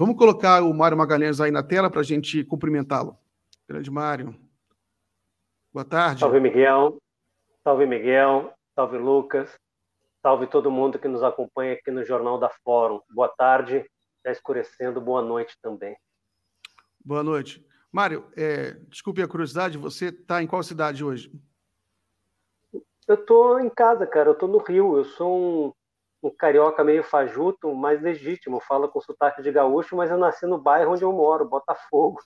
Vamos colocar o Mário Magalhães aí na tela para a gente cumprimentá-lo. Grande Mário. Boa tarde. Salve, Miguel. Salve, Miguel. Salve, Lucas. Salve todo mundo que nos acompanha aqui no Jornal da Fórum. Boa tarde. Já escurecendo, boa noite também. Boa noite. Mário, desculpe a curiosidade, você está em qual cidade hoje? Eu estou em casa, cara. Eu estou no Rio. Eu sou um carioca meio fajuto, mas legítimo. Eu falo com sotaque de gaúcho, mas eu nasci no bairro onde eu moro, Botafogo.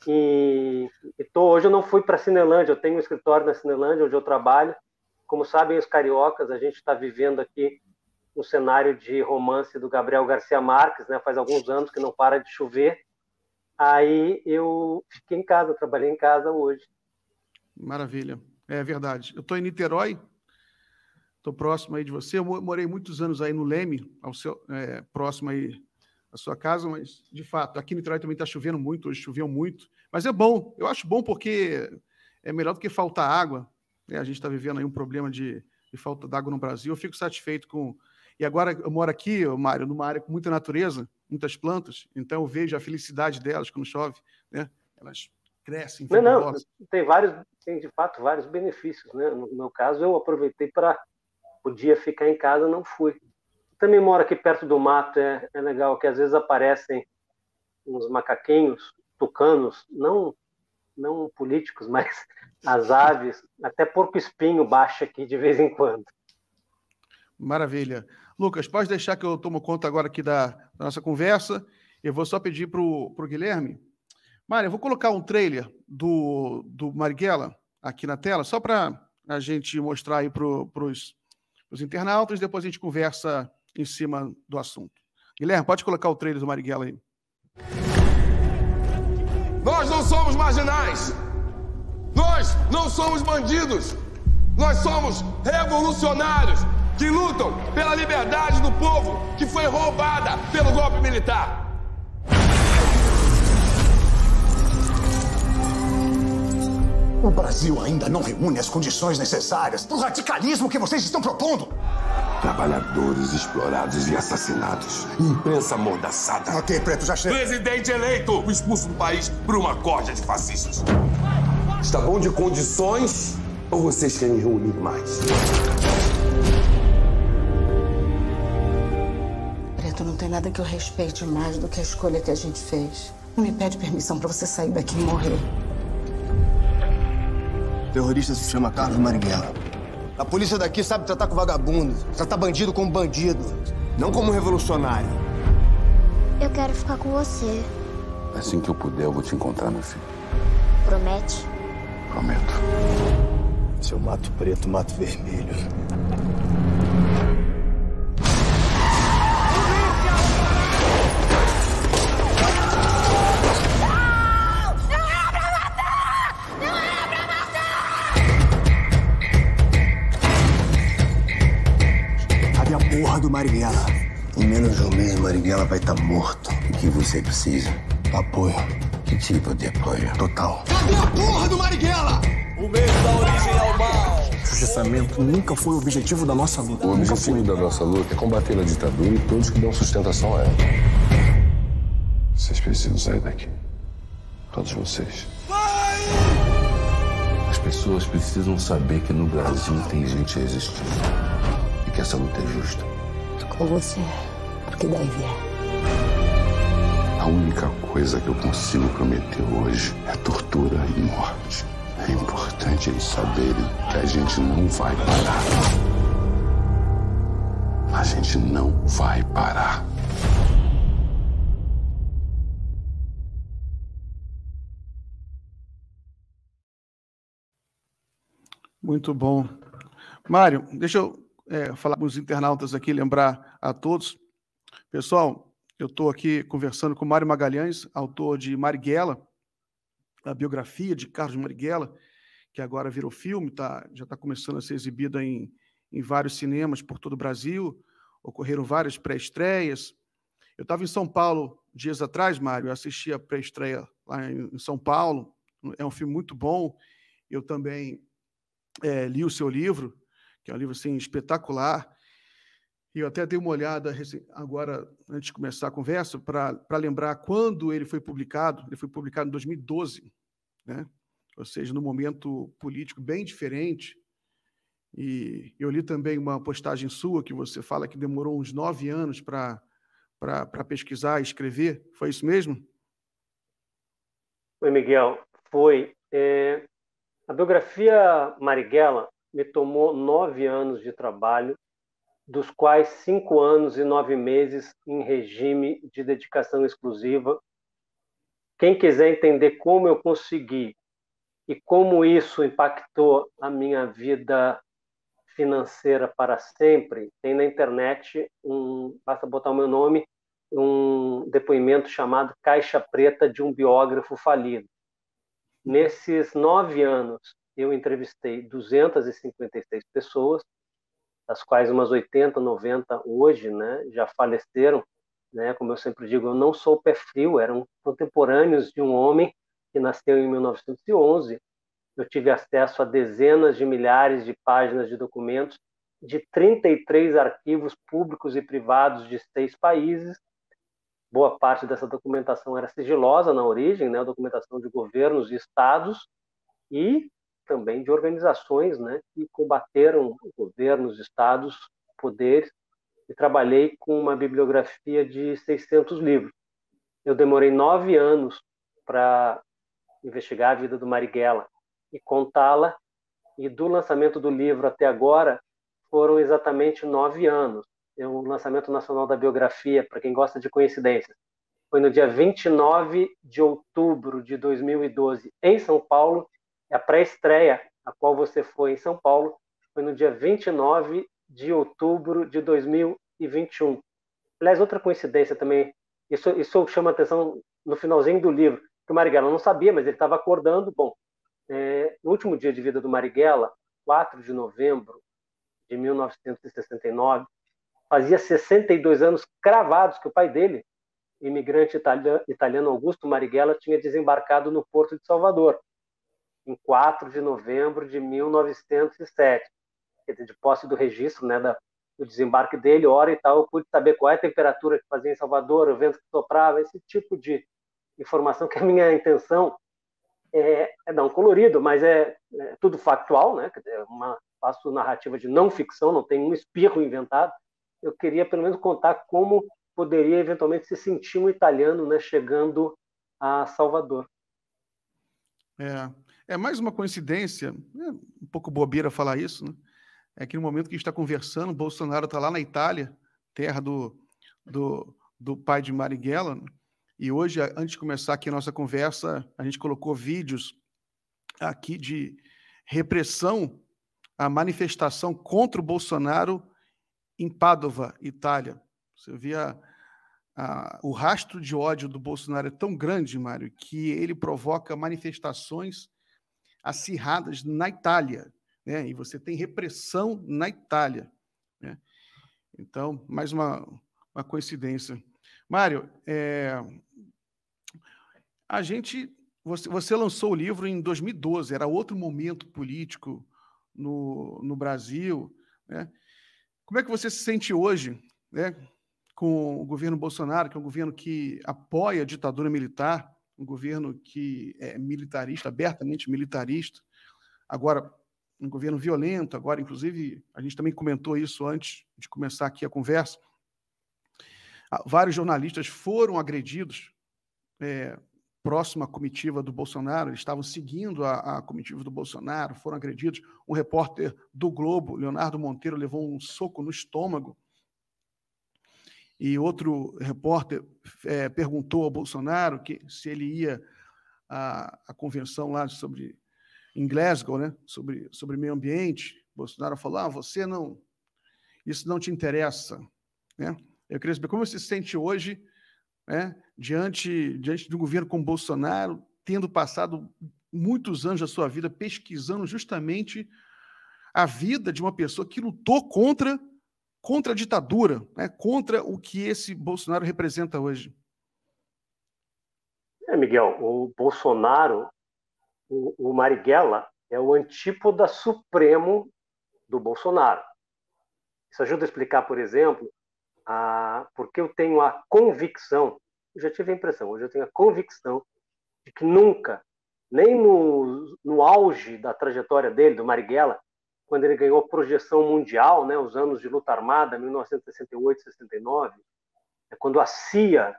Hoje eu não fui para a Cinelândia. Eu tenho um escritório na Cinelândia, onde eu trabalho. Como sabem os cariocas, a gente está vivendo aqui um cenário de romance do Gabriel Garcia Marques, né? Faz alguns anos que não para de chover. Aí eu fiquei em casa, trabalhei em casa hoje. Maravilha, é verdade. Eu estou em Niterói, estou próximo aí de você. Eu morei muitos anos aí no Leme, próximo aí da sua casa, mas, de fato, aqui em Niterói também está chovendo muito, hoje choveu muito. Mas é bom, eu acho bom porque é melhor do que faltar água. Né? A gente está vivendo aí um problema de falta d'água no Brasil. Eu fico satisfeito com... E agora eu moro aqui, Mário, numa área com muita natureza, muitas plantas, então eu vejo a felicidade delas quando chove, né? Elas crescem. Tem de fato vários benefícios, né? No meu caso, eu aproveitei podia ficar em casa, não fui. Eu também moro aqui perto do mato, é legal que às vezes aparecem uns macaquinhos, tucanos, não políticos, mas as aves, até porco-espinho baixa aqui de vez em quando. Maravilha. Lucas, pode deixar que eu tomo conta agora aqui da nossa conversa. Eu vou só pedir para o Guilherme. Mário, eu vou colocar um trailer do Marighella aqui na tela, só para a gente mostrar aí para os internautas, depois a gente conversa em cima do assunto. Guilherme, pode colocar o trailer do Marighella aí. Nós não somos marginais. Nós não somos bandidos. Nós somos revolucionários que lutam pela liberdade do povo que foi roubada pelo golpe militar. O Brasil ainda não reúne as condições necessárias para o radicalismo que vocês estão propondo. Trabalhadores explorados e assassinados. Imprensa amordaçada. Ok, Preto, já chega. Presidente eleito expulso do país por uma corja de fascistas. Está bom de condições ou vocês querem reunir mais? Preto, não tem nada que eu respeite mais do que a escolha que a gente fez. Não me pede permissão para você sair daqui e morrer. O terrorista se chama Carlos Marighella. A polícia daqui sabe tratar com vagabundo, tratar bandido como bandido, não como revolucionário. Eu quero ficar com você. Assim que eu puder, eu vou te encontrar, meu filho. Promete? Prometo. Se eu mato preto, mato vermelho. Do Marighella. Em menos de um mês, Marighella vai estar morto. O que você precisa? Apoio. Que tipo de apoio? Total. Cadê a porra do Marighella? O medo da origem ao mal. Justiçamento nunca foi o objetivo da nossa luta. O objetivo da nossa luta é combater a ditadura e todos que dão sustentação a ela. Vocês precisam sair daqui. Todos vocês. Vai! As pessoas precisam saber que no Brasil tem gente resistindo. E que essa luta é justa. Com você, porque daí vier. A única coisa que eu consigo prometer hoje é tortura e morte. É importante eles saberem que a gente não vai parar. A gente não vai parar. Muito bom. Mário, deixa eu falar com os internautas aqui, lembrar a todos. Pessoal, eu estou aqui conversando com Mário Magalhães, autor de Marighella, a biografia de Carlos Marighella, que agora virou filme, já está começando a ser exibida em vários cinemas por todo o Brasil, ocorreram várias pré-estreias. Eu estava em São Paulo dias atrás, Mário, eu assisti a pré-estreia lá em São Paulo, é um filme muito bom. Eu também li o seu livro, que é um livro assim, espetacular. E eu até dei uma olhada agora, antes de começar a conversa, para lembrar quando ele foi publicado. Ele foi publicado em 2012, né? Ou seja, num momento político bem diferente. E eu li também uma postagem sua que você fala que demorou uns 9 anos para pesquisar e escrever. Foi isso mesmo? Oi, Miguel. Foi. A biografia Marighella me tomou 9 anos de trabalho, dos quais 5 anos e 9 meses em regime de dedicação exclusiva. Quem quiser entender como eu consegui e como isso impactou a minha vida financeira para sempre, tem na internet, basta botar o meu nome, um depoimento chamado Caixa Preta de um biógrafo falido. Nesses 9 anos, eu entrevistei 256 pessoas, das quais umas 80, 90 hoje, né, já faleceram, né? Como eu sempre digo, eu não sou pé frio, eram contemporâneos de um homem que nasceu em 1911. Eu tive acesso a dezenas de milhares de páginas de documentos de 33 arquivos públicos e privados de 6 países. Boa parte dessa documentação era sigilosa na origem, né? Documentação de governos e estados e também de organizações, né, que combateram governos, estados, poderes, e trabalhei com uma bibliografia de 600 livros. Eu demorei 9 anos para investigar a vida do Marighella e contá-la, e do lançamento do livro até agora foram exatamente 9 anos. O lançamento nacional da biografia, para quem gosta de coincidências, foi no dia 29 de outubro de 2012, em São Paulo. A pré-estreia, a qual você foi em São Paulo, foi no dia 29 de outubro de 2021. Aliás, outra coincidência também, isso chama atenção no finalzinho do livro, que o Marighella não sabia, mas ele estava acordando. Bom, no último dia de vida do Marighella, 4 de novembro de 1969, fazia 62 anos cravados que o pai dele, imigrante italiano Augusto Marighella, tinha desembarcado no Porto de Salvador, em 4 de novembro de 1907. De posse do registro, né, do desembarque dele, hora e tal, eu pude saber qual é a temperatura que fazia em Salvador, o vento que soprava, esse tipo de informação, que a minha intenção é dar um colorido, mas é tudo factual, né? Faço narrativa de não ficção, não tem um espirro inventado. Eu queria pelo menos contar como poderia eventualmente se sentir um italiano, né, chegando a Salvador. É mais uma coincidência, um pouco bobeira falar isso, né? É que no momento que a gente está conversando, Bolsonaro está lá na Itália, terra do pai de Marighella, né? E hoje, antes de começar aqui a nossa conversa, a gente colocou vídeos aqui de repressão à manifestação contra o Bolsonaro em Pádua, Itália. Você via o rastro de ódio do Bolsonaro é tão grande, Mário, que ele provoca manifestações acirradas na Itália, né? E você tem repressão na Itália, né? Então, mais uma coincidência. Mário, você lançou o livro em 2012, era outro momento político no Brasil, né? Como é que você se sente hoje, né, com o governo Bolsonaro, que é um governo que apoia a ditadura militar, um governo que é militarista, abertamente militarista, agora um governo violento, agora, inclusive, a gente também comentou isso antes de começar aqui a conversa, vários jornalistas foram agredidos próximo à comitiva do Bolsonaro, eles estavam seguindo a comitiva do Bolsonaro, foram agredidos. Um repórter do Globo, Leonardo Monteiro, levou um soco no estômago. E outro repórter perguntou ao Bolsonaro se ele ia à convenção lá em Glasgow, né, sobre meio ambiente. Bolsonaro falou: isso não te interessa, né? Eu queria saber como você se sente hoje, né, diante de um governo como Bolsonaro, tendo passado muitos anos da sua vida pesquisando justamente a vida de uma pessoa que lutou contra a ditadura, né, contra o que esse Bolsonaro representa hoje. Miguel, o Bolsonaro, o Marighella, é o antípoda supremo do Bolsonaro. Isso ajuda a explicar, por exemplo, porque eu tenho a convicção, eu já tive a impressão, hoje eu tenho a convicção de que nunca, nem no auge da trajetória dele, do Marighella, quando ele ganhou projeção mundial, né, os anos de luta armada, 1968, 69, quando a CIA,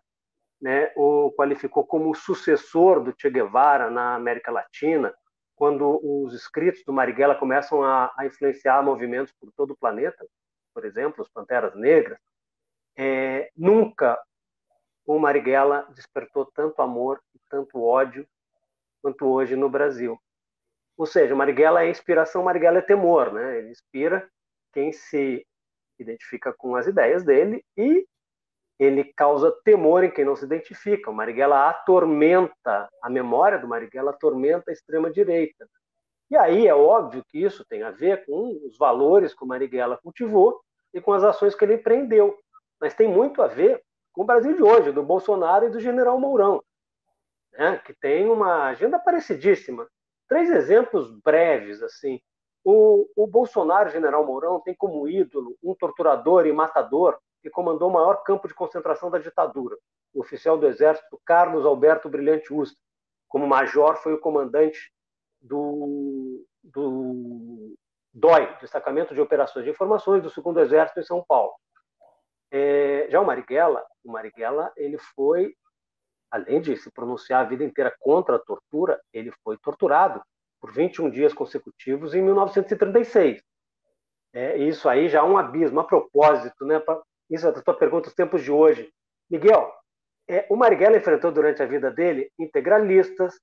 né, o qualificou como o sucessor do Che Guevara na América Latina, quando os escritos do Marighella começam a influenciar movimentos por todo o planeta, por exemplo, os Panteras Negras, nunca o Marighella despertou tanto amor e tanto ódio quanto hoje no Brasil. Ou seja, o Marighella é inspiração, o Marighella é temor, né? Ele inspira quem se identifica com as ideias dele e ele causa temor em quem não se identifica. O Marighella atormenta, a memória do Marighella atormenta a extrema-direita. E aí é óbvio que isso tem a ver com os valores que o Marighella cultivou e com as ações que ele empreendeu. Mas tem muito a ver com o Brasil de hoje, do Bolsonaro e do general Mourão, né? Que tem uma agenda parecidíssima. 3 exemplos breves, assim. O Bolsonaro, general Mourão, tem como ídolo um torturador e matador que comandou o maior campo de concentração da ditadura, o oficial do Exército Carlos Alberto Brilhante Ustra. Como major, foi o comandante do DOI, Destacamento de Operações de Informações, do 2º Exército em São Paulo. Já o Marighella, ele foi, além de se pronunciar a vida inteira contra a tortura, ele foi torturado por 21 dias consecutivos em 1936. Isso aí já é um abismo. A propósito, né, isso é a tua pergunta, os tempos de hoje. Miguel, o Marighella enfrentou durante a vida dele integralistas,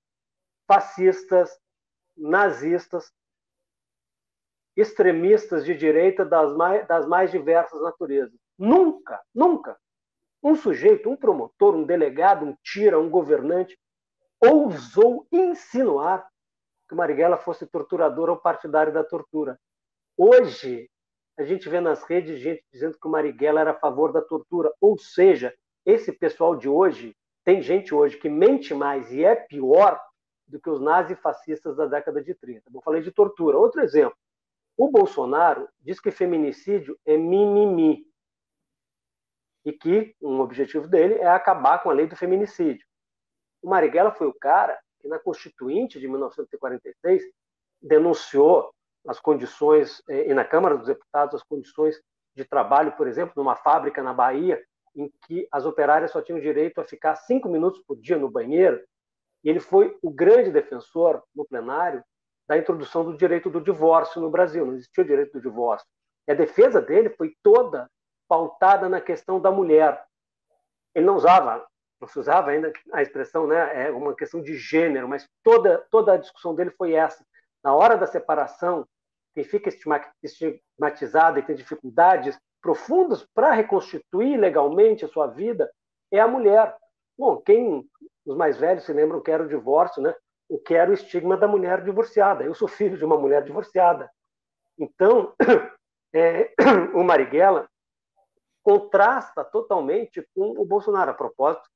fascistas, nazistas, extremistas de direita das mais diversas naturezas. Nunca um sujeito, um promotor, um delegado, um tira, um governante ousou insinuar que o Marighella fosse torturador ou partidário da tortura. Hoje, a gente vê nas redes gente dizendo que o Marighella era a favor da tortura. Ou seja, esse pessoal de hoje, tem gente hoje que mente mais e é pior do que os nazifascistas da década de 30. Eu falei de tortura. Outro exemplo. O Bolsonaro diz que feminicídio é mimimi e que um objetivo dele é acabar com a lei do feminicídio. O Marighella foi o cara que, na Constituinte de 1946, denunciou as condições, e na Câmara dos Deputados, as condições de trabalho, por exemplo, numa fábrica na Bahia, em que as operárias só tinham direito a ficar 5 minutos por dia no banheiro, e ele foi o grande defensor, no plenário, da introdução do direito do divórcio no Brasil. Não existia o direito do divórcio. E a defesa dele foi toda pautada na questão da mulher. Ele não se usava ainda a expressão, né, é uma questão de gênero, mas toda a discussão dele foi essa. Na hora da separação, quem fica estigmatizado e tem dificuldades profundas para reconstituir legalmente a sua vida é a mulher. Bom, os mais velhos se lembram que era o divórcio, né? O que era o estigma da mulher divorciada. Eu sou filho de uma mulher divorciada. Então, o Marighella contrasta totalmente com o Bolsonaro. A propósito,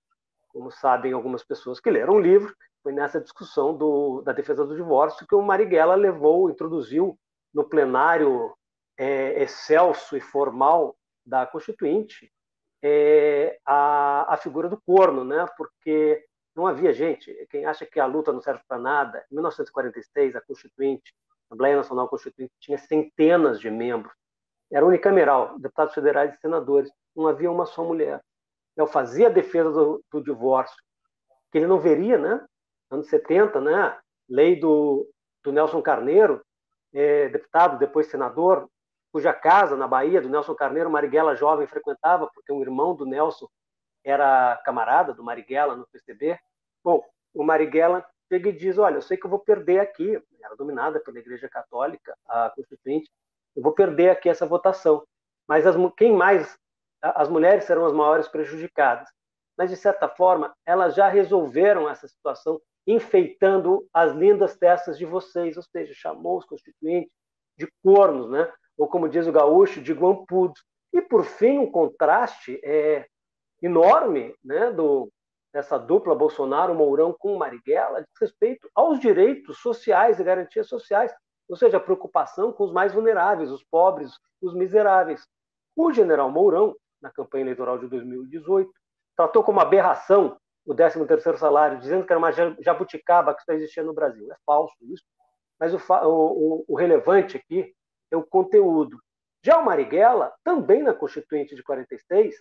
como sabem algumas pessoas que leram o livro, foi nessa discussão da defesa do divórcio que o Marighella introduziu no plenário excelso e formal da Constituinte a figura do corno, né? Porque não havia gente. Quem acha que a luta não serve para nada, em 1946, a Constituinte, a Assembleia Nacional Constituinte, tinha centenas de membros. Era unicameral, deputados federais e senadores. Não havia uma só mulher. Eu fazia a defesa do divórcio, que ele não veria, né? Anos 70, né? Lei do Nelson Carneiro, deputado, depois senador, cuja casa, na Bahia, do Nelson Carneiro, Marighella jovem frequentava, porque um irmão do Nelson era camarada do Marighella no PCB. Bom, o Marighella chega e diz, olha, eu sei que eu vou perder aqui, era dominada pela Igreja Católica, a Constituinte, eu vou perder aqui essa votação, mas as mulheres serão as maiores prejudicadas. Mas, de certa forma, elas já resolveram essa situação enfeitando as lindas testas de vocês, ou seja, chamou os constituintes de cornos, né? Ou, como diz o gaúcho, de guampudos. E, por fim, um contraste enorme, né, dessa dupla Bolsonaro-Mourão com o Marighella diz respeito aos direitos sociais e garantias sociais, ou seja, a preocupação com os mais vulneráveis, os pobres, os miseráveis. O general Mourão, na campanha eleitoral de 2018, tratou como aberração o 13º salário, dizendo que era uma jabuticaba que só existia no Brasil. É falso isso, mas o relevante aqui é o conteúdo. Já o Marighella, também na Constituinte de 46,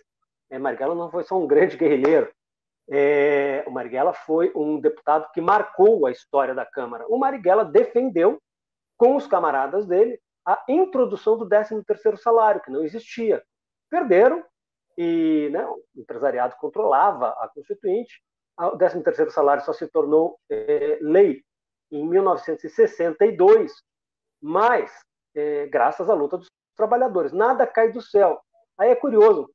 Marighella não foi só um grande guerrilheiro, o Marighella foi um deputado que marcou a história da Câmara. O Marighella defendeu, com os camaradas dele, a introdução do 13º salário, que não existia. Perderam, e o empresariado controlava a Constituinte. O 13º salário só se tornou lei em 1962, mas graças à luta dos trabalhadores. Nada cai do céu. Aí é curioso,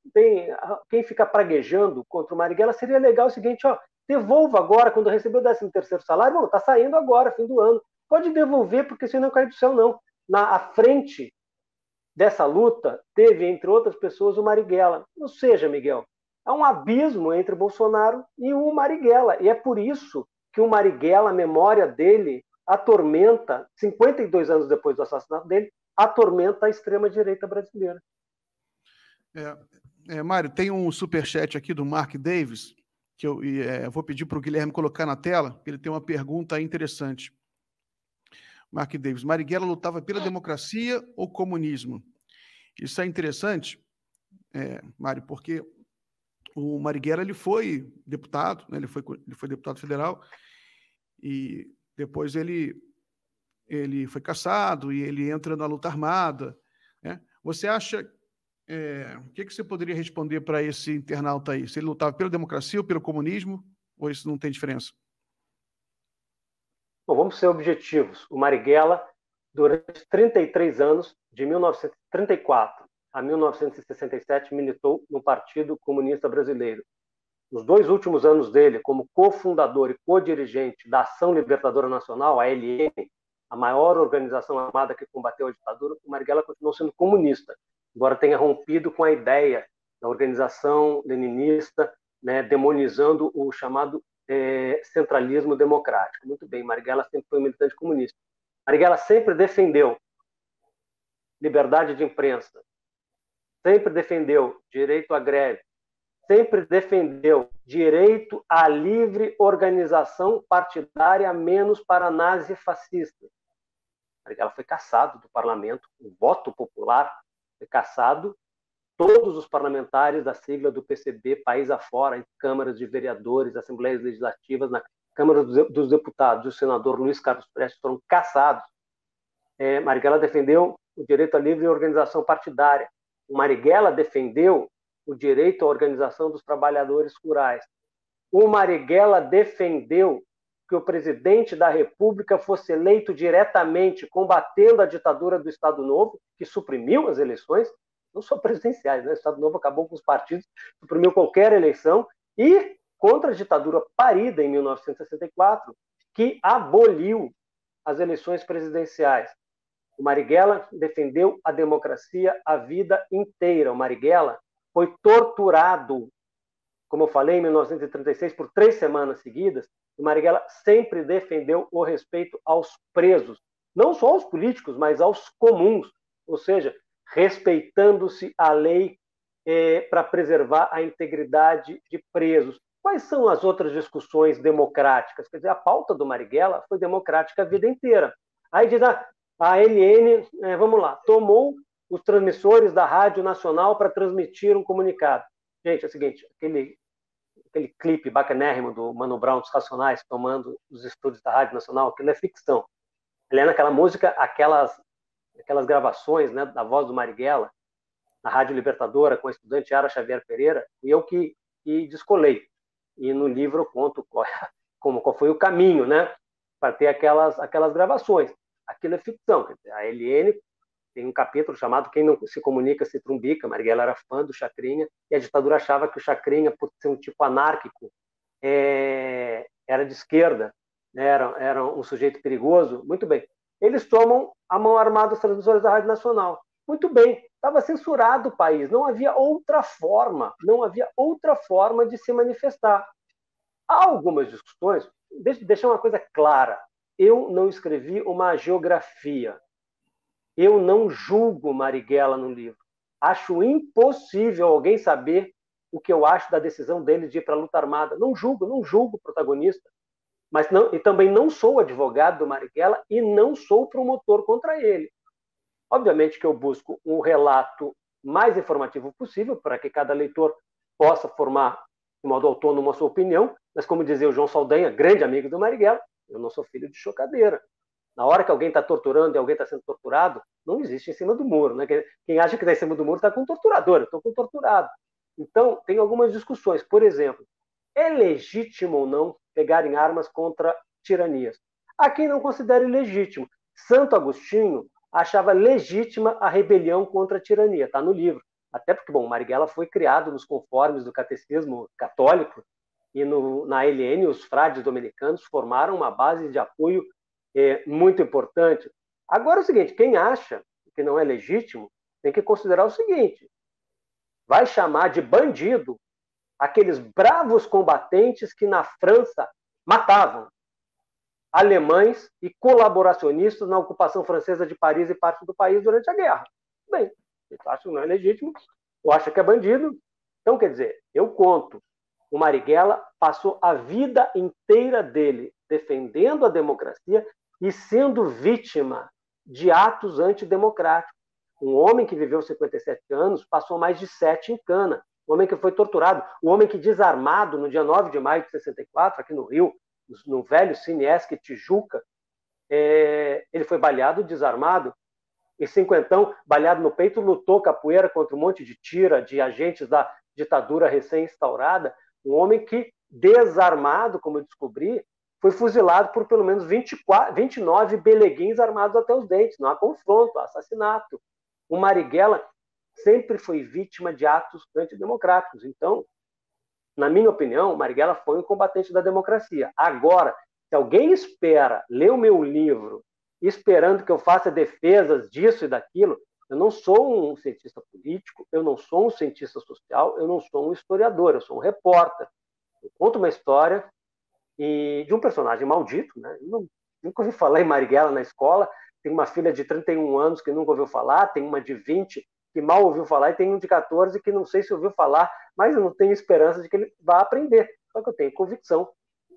quem fica praguejando contra o Marighella, seria legal o seguinte, devolva agora, quando receber o 13º salário, está saindo agora, fim do ano. Pode devolver, porque isso não cai do céu, não. À frente dessa luta, teve, entre outras pessoas, o Marighella. Ou seja, Miguel, há um abismo entre o Bolsonaro e o Marighella. E é por isso que o Marighella, a memória dele, atormenta, 52 anos depois do assassinato dele, atormenta a extrema-direita brasileira. Mário, tem um superchat aqui do Mark Davis, que eu vou pedir para o Guilherme colocar na tela, ele tem uma pergunta interessante. Mark Davis, Marighella lutava pela democracia ou comunismo? Isso é interessante, Mário, porque o Marighella ele foi deputado, né? Ele foi deputado federal, e depois ele foi cassado e ele entra na luta armada, né? Você acha, o que você poderia responder para esse internauta aí? Se ele lutava pela democracia ou pelo comunismo, ou isso não tem diferença? Bom, vamos ser objetivos. O Marighella, durante 33 anos, de 1934 a 1967, militou no Partido Comunista Brasileiro. Nos 2 últimos anos dele, como cofundador e co-dirigente da Ação Libertadora Nacional, a ALN, a maior organização armada que combateu a ditadura, o Marighella continuou sendo comunista, embora tenha rompido com a ideia da organização leninista, né, demonizando o chamado centralismo democrático. Muito bem, Marighella sempre foi um militante comunista. Marighella sempre defendeu liberdade de imprensa, sempre defendeu direito à greve, sempre defendeu direito à livre organização partidária, menos para nazifascistas. Marighella foi cassado do parlamento, o voto popular foi cassado. Todos os parlamentares da sigla do PCB, país afora, em câmaras de vereadores, assembleias legislativas, na Câmara dos Deputados, o senador Luiz Carlos Prestes foram cassados. Marighella defendeu o direito à livre organização partidária. O Marighella defendeu o direito à organização dos trabalhadores rurais. O Marighella defendeu que o presidente da República fosse eleito diretamente, combatendo a ditadura do Estado Novo, que suprimiu as eleições, não só presidenciais, né? O Estado Novo acabou com os partidos, suprimiu qualquer eleição, e contra a ditadura parida em 1964, que aboliu as eleições presidenciais. O Marighella defendeu a democracia a vida inteira. O Marighella foi torturado, como eu falei, em 1936, por 3 semanas seguidas. O Marighella sempre defendeu o respeito aos presos, não só aos políticos, mas aos comuns, ou seja, respeitando-se a lei para preservar a integridade de presos. Quais são as outras discussões democráticas? Quer dizer, a pauta do Marighella foi democrática a vida inteira. Aí diz, a ALN, vamos lá, tomou os transmissores da Rádio Nacional para transmitir um comunicado. Gente, é o seguinte, aquele clipe bacanérrimo do Mano Brown dos Racionais tomando os estúdios da Rádio Nacional, aquilo é ficção. Ele é naquela música, aquelas gravações, né, da voz do Marighella, na Rádio Libertadora, com a estudante Yara Xavier Pereira, e eu que descolei. E no livro eu conto qual foi o caminho, né, para ter aquelas gravações. Aquilo é ficção. Quer dizer, a LN tem um capítulo chamado Quem Não Se Comunica Se Trumbica. Marighella era fã do Chacrinha, e a ditadura achava que o Chacrinha, por ser um tipo anárquico, era de esquerda, né, era um sujeito perigoso. Muito bem. Eles tomam a mão armada os transmissores da Rádio Nacional. Muito bem, estava censurado o país, não havia outra forma de se manifestar. Há algumas discussões, deixa uma coisa clara, eu não escrevi uma geografia, eu não julgo Marighella no livro, Acho impossível alguém saber o que eu acho da decisão dele de ir para a luta armada. Não julgo o protagonista. Mas não, e também não sou advogado do Marighella e não sou promotor contra ele. Obviamente que eu busco um relato mais informativo possível para que cada leitor possa formar de modo autônomo a sua opinião, mas como dizia o João Saldanha, grande amigo do Marighella, eu não sou filho de chocadeira. Na hora que alguém está torturando e alguém está sendo torturado, não existe em cima do muro. Né? Quem acha que está em cima do muro está com um torturador, eu estou com um torturado. Então, tem algumas discussões. Por exemplo, é legítimo ou não pegarem armas contra tiranias? Há quem não considere legítimo. Santo Agostinho achava legítima a rebelião contra a tirania, está no livro. Até porque, bom, Marighella foi criado nos conformes do catecismo católico e na ALN os frades dominicanos formaram uma base de apoio muito importante. Agora é o seguinte, quem acha que não é legítimo tem que considerar o seguinte, vai chamar de bandido aqueles bravos combatentes que na França matavam alemães e colaboracionistas na ocupação francesa de Paris e parte do país durante a guerra. Bem, você acha que não é legítimo, ou acha que é bandido. Então, quer dizer, eu conto, o Marighella passou a vida inteira dele defendendo a democracia e sendo vítima de atos antidemocráticos. Um homem que viveu 57 anos passou mais de 7 em cana. Um homem que foi torturado. Um homem que, desarmado, no dia 9 de maio de 64, aqui no Rio, no velho Cineesc Tijuca, ele foi baleado, desarmado, e cinquentão, baleado no peito, lutou capoeira contra um monte de tira, de agentes da ditadura recém-instaurada. Um homem que, desarmado, como eu descobri, foi fuzilado por pelo menos 29 beleguins armados até os dentes. Não há confronto, há assassinato. O Marighella sempre foi vítima de atos antidemocráticos. Então, na minha opinião, o Marighella foi um combatente da democracia. Agora, se alguém espera ler o meu livro esperando que eu faça defesas disso e daquilo, eu não sou um cientista político, eu não sou um cientista social, eu não sou um historiador, eu sou um repórter. Eu conto uma história de um personagem maldito, né? Eu nunca ouvi falar em Marighella na escola, tem uma filha de 31 anos que nunca ouviu falar, tem uma de 20 que mal ouviu falar, e tem um de 14 que não sei se ouviu falar, mas eu não tenho esperança de que ele vá aprender. Só que eu tenho convicção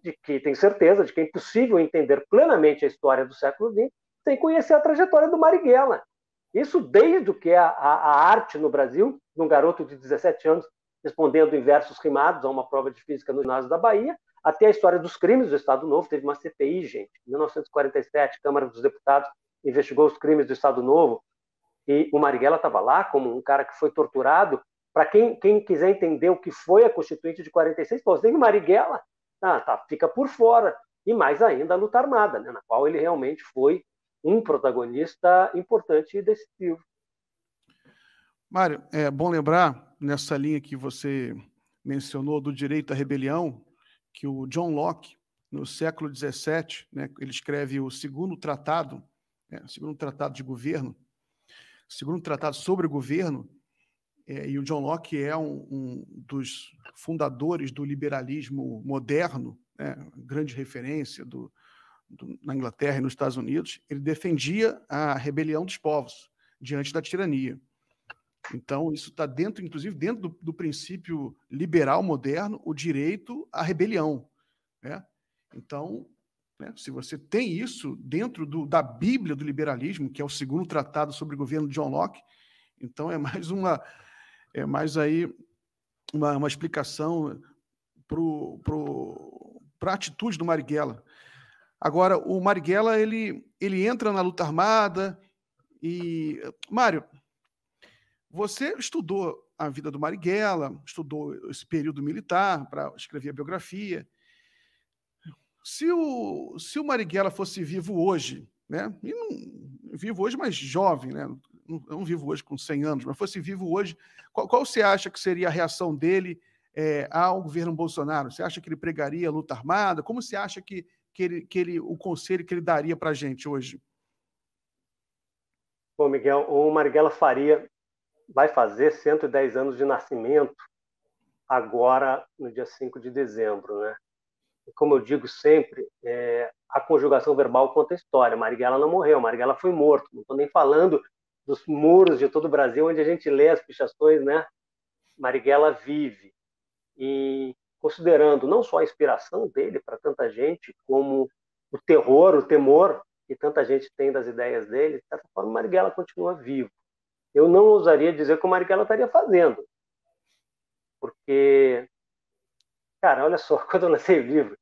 de que, tenho certeza de que é impossível entender plenamente a história do século XX sem conhecer a trajetória do Marighella. Isso desde o que a arte no Brasil, de um garoto de 17 anos respondendo em versos rimados a uma prova de física no ginásio da Bahia, até a história dos crimes do Estado Novo. Teve uma CPI, gente, em 1947, a Câmara dos Deputados investigou os crimes do Estado Novo, e o Marighella estava lá como um cara que foi torturado. Para quem quiser entender o que foi a Constituinte de 46, pô, nem o Marighella fica por fora. E mais ainda a luta armada, né, na qual ele realmente foi um protagonista importante e decisivo. Mário, é bom lembrar, nessa linha que você mencionou do direito à rebelião, que o John Locke, no século XVII, né, ele escreve o segundo tratado, segundo tratado de governo, segundo tratado sobre o governo, e o John Locke é um dos fundadores do liberalismo moderno, né, grande referência na Inglaterra e nos Estados Unidos. Ele defendia a rebelião dos povos diante da tirania. Então, isso está dentro, inclusive, dentro do princípio liberal moderno, o direito à rebelião, né? Então, né, se você tem isso dentro da Bíblia do liberalismo, que é o segundo tratado sobre o governo de John Locke, então é mais aí uma explicação para a atitude do Marighella. Agora, o Marighella, ele entra na luta armada e... Mário, você estudou a vida do Marighella, estudou esse período militar para escrever a biografia. Se o Marighella fosse vivo hoje, né? E não vivo hoje, mas jovem, né? Não vivo hoje com 100 anos, mas fosse vivo hoje, qual você acha que seria a reação dele ao governo Bolsonaro? Você acha que ele pregaria a luta armada? Como você acha que o conselho que ele daria para a gente hoje? Bom, Miguel, o Marighella vai fazer 110 anos de nascimento agora, no dia 5 de dezembro, né? E como eu digo sempre, a conjugação verbal conta a história. Marighella não morreu, Marighella foi morto. Não estou nem falando dos muros de todo o Brasil, onde a gente lê as pichações, né? Marighella vive. E considerando não só a inspiração dele para tanta gente, como o terror, o temor que tanta gente tem das ideias dele, de certa forma, Marighella continua vivo. Eu não ousaria dizer que o Marighella estaria fazendo, porque, cara, olha só, quando eu lancei o livro,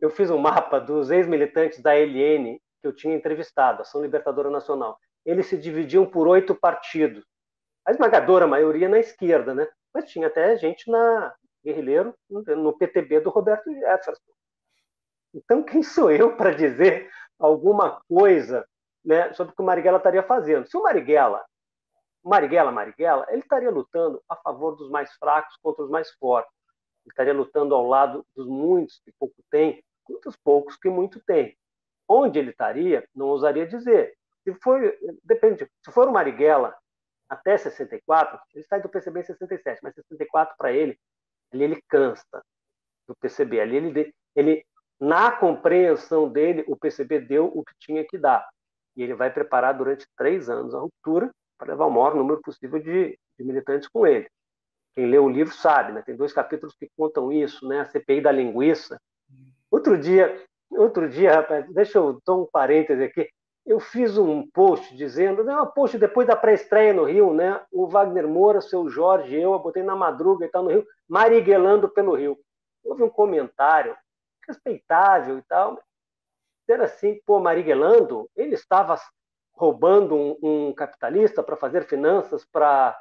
eu fiz um mapa dos ex-militantes da ALN que eu tinha entrevistado, Ação Libertadora Nacional. Eles se dividiam por 8 partidos. A esmagadora maioria na esquerda, né? Mas tinha até gente guerrilheiro no PTB do Roberto Jefferson. Então, quem sou eu para dizer alguma coisa, né, sobre o que o Marighella estaria fazendo? Se o Marighella, ele estaria lutando a favor dos mais fracos contra os mais fortes. Ele estaria lutando ao lado dos muitos que pouco têm, contra os poucos que muito têm. Onde ele estaria, não ousaria dizer. Depende. Se for o Marighella até 64, ele sai do PCB em 67, mas 64 para ele, ali ele cansa do PCB. Ali ele, na compreensão dele, o PCB deu o que tinha que dar. E ele vai preparar durante 3 anos a ruptura para levar o maior número possível de militantes com ele. Quem lê o livro sabe, né? Tem 2 capítulos que contam isso, né? A CPI da linguiça. Outro dia, rapaz, deixa eu dar um parêntese aqui. Eu fiz um post dizendo, um post depois da pré-estreia no Rio, né? O Wagner Moura, o seu Jorge, eu botei na madruga e tal no Rio, mariguelando pelo Rio. Houve um comentário respeitável e tal. Era assim, pô, mariguelando, ele estava roubando um capitalista para fazer finanças para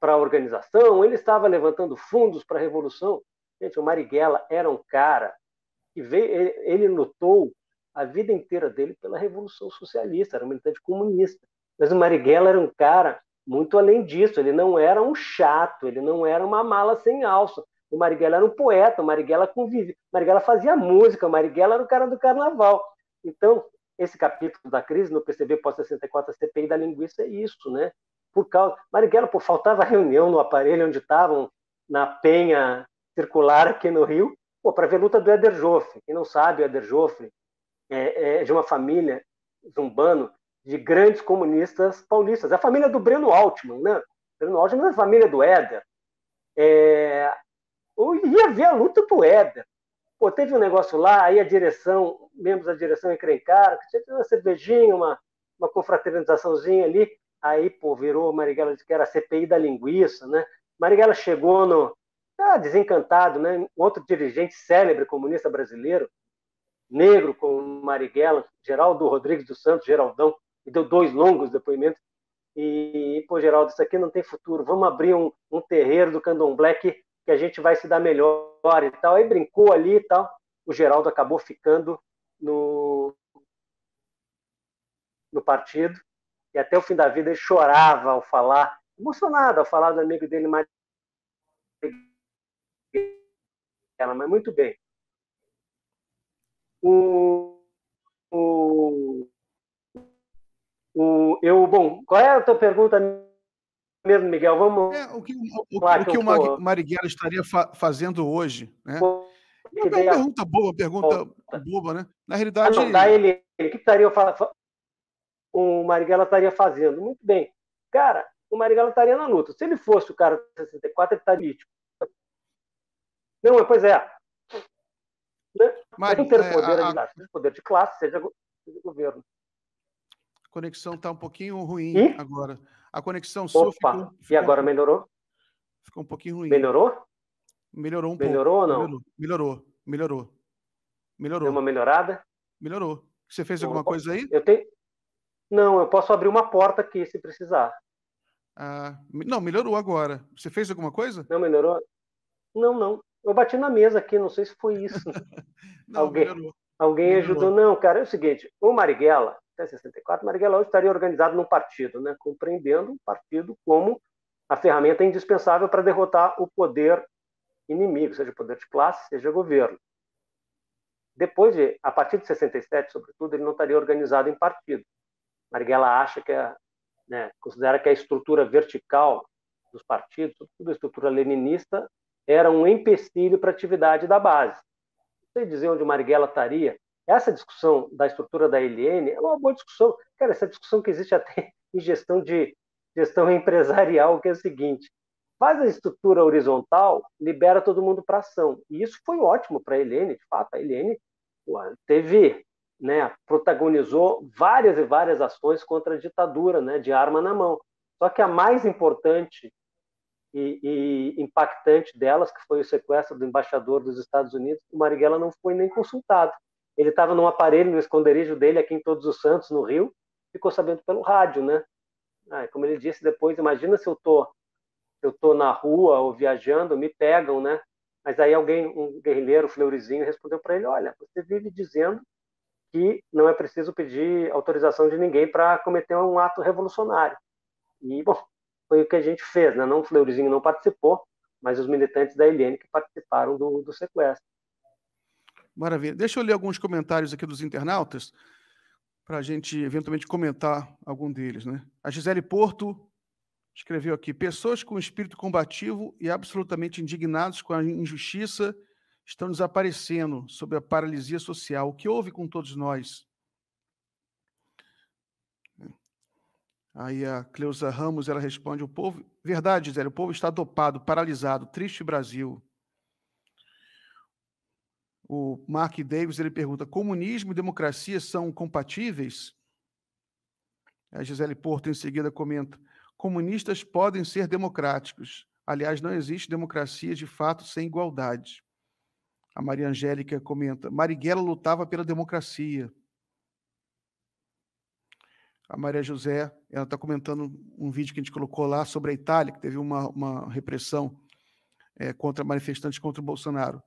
a organização, ele estava levantando fundos para a revolução. Gente, o Marighella era um cara que ele lutou a vida inteira dele pela Revolução Socialista, era um militante comunista. Mas o Marighella era um cara muito além disso, ele não era um chato, ele não era uma mala sem alça. O Marighella era um poeta, o Marighella convivia, o Marighella fazia música, o Marighella era o cara do carnaval. Então, esse capítulo da crise no PCB pós-64, a CPI da linguiça, é isso, né? Por causa... Marighella, faltava reunião no aparelho onde estavam, na penha circular aqui no Rio, para ver a luta do Éder Joffre. Quem não sabe, o Éder Joffre é de uma família zumbano de grandes comunistas paulistas. É a família do Breno Altman, né? O Breno Altman é a família do Éder. Eu ia ver a luta do Éder. Teve um negócio lá, aí membros da direção encrencaram, que tinha uma cervejinha, uma confraternizaçãozinha ali, aí, virou, Marighella disse que era a CPI da linguiça, né? Marighella chegou desencantado, né? Outro dirigente célebre comunista brasileiro, negro como Marighella, Geraldo Rodrigues dos Santos, Geraldão, e deu 2 longos depoimentos. E, Geraldo, isso aqui não tem futuro, vamos abrir um terreiro do candomblé que a gente vai se dar melhor e tal. Aí brincou ali e tal. O Geraldo acabou ficando no partido, e até o fim da vida ele chorava ao falar, emocionado ao falar do amigo dele, Marighella, mas muito bem. Qual é a tua pergunta mesmo, Miguel? Vamos. O que o Marighella estaria fazendo hoje, né? Uma pergunta boa, boba, né? Na realidade. O que o Marighella estaria fazendo? Muito bem. Cara, o Marighella estaria na luta. Se ele fosse o cara de 64, ele estaria político. Não, pois é. Mas não ter poder de classe, seja governo. A conexão está um pouquinho ruim agora. A conexão sua ficou... E agora melhorou? Ficou um pouquinho ruim. Melhorou? Melhorou um pouco. Melhorou ou não? Melhorou. Deu uma melhorada? Melhorou. Você fez alguma coisa aí? Não, eu posso abrir uma porta aqui, se precisar. Não, melhorou agora. Você fez alguma coisa? Não, melhorou? Não. Eu bati na mesa aqui, não sei se foi isso. Não, melhorou. Alguém ajudou? Não, cara, é o seguinte, o Marighella, até 64, Marighella hoje estaria organizado num partido, né? Compreendendo o partido como a ferramenta indispensável para derrotar o poder inimigo, seja poder de classe, seja governo. A partir de 67, sobretudo, ele não estaria organizado em partido. Marighella acha considera que a estrutura vertical dos partidos, sobretudo a estrutura leninista, era um empecilho para a atividade da base. Não sei dizer onde o Marighella estaria. Essa discussão da estrutura da ALN é uma boa discussão. Cara, essa discussão que existe até em gestão empresarial, que é o seguinte: faz a estrutura horizontal, libera todo mundo para ação. E isso foi ótimo para a Helene, de fato. A Helene teve, né, protagonizou várias e várias ações contra a ditadura, né, de arma na mão. Só que a mais importante e impactante delas, que foi o sequestro do embaixador dos Estados Unidos, o Marighella não foi nem consultado. Ele estava num aparelho no esconderijo dele aqui em Todos os Santos, no Rio, ficou sabendo pelo rádio, né? Como ele disse depois, imagina se eu tô na rua ou viajando, me pegam, né? Mas aí um guerrilheiro, Fleuryzinho, respondeu para ele: olha, você vive dizendo que não é preciso pedir autorização de ninguém para cometer um ato revolucionário. E, bom, foi o que a gente fez, né? Não, o Fleuryzinho não participou, mas os militantes da Helene que participaram do sequestro. Maravilha. Deixa eu ler alguns comentários aqui dos internautas, para a gente eventualmente comentar algum deles, né? A Gisele Porto escreveu aqui: pessoas com espírito combativo e absolutamente indignados com a injustiça estão desaparecendo sob a paralisia social. O que houve com todos nós? Aí a Cleusa Ramos, ela responde: o povo... Verdade, Gisele, o povo está dopado, paralisado, triste Brasil. O Mark Davis, ele pergunta: comunismo e democracia são compatíveis? A Gisele Porto, em seguida, comenta: comunistas podem ser democráticos. Aliás, não existe democracia de fato sem igualdade. A Maria Angélica comenta: Marighella lutava pela democracia. A Maria José, ela está comentando um vídeo que a gente colocou lá sobre a Itália, que teve uma repressão contra manifestantes contra o Bolsonaro.